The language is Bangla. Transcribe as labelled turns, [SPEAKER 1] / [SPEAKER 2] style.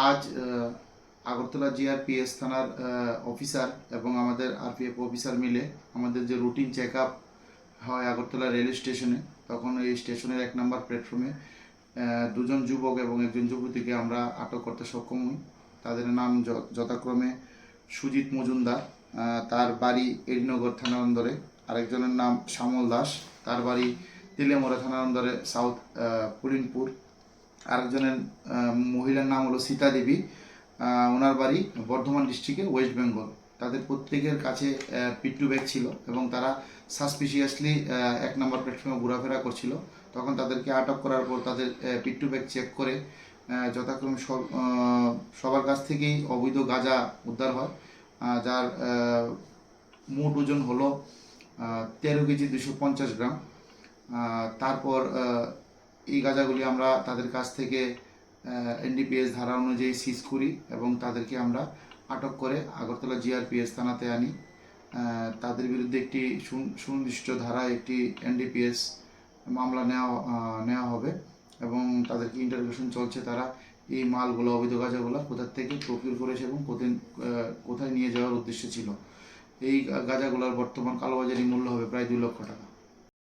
[SPEAKER 1] আজ আগরতলা জিআরপিএস থানার অফিসার এবং আমাদের আরপিএফ অফিসার মিলে আমাদের যে রুটিন চেক আপ হয় আগরতলা রেল স্টেশনে, তখন এই স্টেশনের 1 নম্বর প্ল্যাটফর্মে দুজন যুবক এবং একজন যুবতীকে আমরা আটক করতে সক্ষম হই। তাদের নাম যথাক্রমে সুজিত মজুমদার, তার বাড়ি এডিনগর থানার অন্দরে; আরেকজনের নাম শ্যামল দাস, তার বাড়ি তিলেমরা থানার অন্দরে সাউথ পুলিনপুর; আরেকজনের মহিলার নাম হলো সীতা দেবী, ওনার বাড়ি বর্ধমান ডিস্ট্রিক্টে ওয়েস্ট বেঙ্গল। তাদের প্রত্যেকের কাছে পিট্টু ব্যাগ ছিল এবং তারা সাসপিশিয়াসলি 1 নম্বর প্ল্যাটফর্মে ঘোরাফেরা করছিল। তখন তাদেরকে আটক করার পর তাদের পিট্টু ব্যাগ চেক করে যথাক্রমে সবার কাছ থেকেই অবৈধ গাঁজা উদ্ধার হয়, যার মোট ওজন হলো 13 কেজি 250 গ্রাম। তারপর এই গাঁজাগুলি আমরা তাদের কাছ থেকে এনডিপিএস ধারা অনুযায়ী সিজ করি এবং তাদেরকে আমরা আটক করে আগরতলা জিআরপিএস থানাতে আনি। তাদের বিরুদ্ধে একটি সুনির্দিষ্ট ধারায় একটি এনডিপিএস মামলা নেওয়া হবে এবং তাদেরকে ইন্টারোগেশন চলছে। তারা এই মালগুলো, অবৈধ গাঁজাগুলো কোথা থেকে প্রকিউর করেছে এবং কোথায় নিয়ে যাওয়ার উদ্দেশ্য ছিল। এই গাঁজাগুলোর বর্তমান কালোবাজারি মূল্য হবে প্রায় 2 লক্ষ টাকা।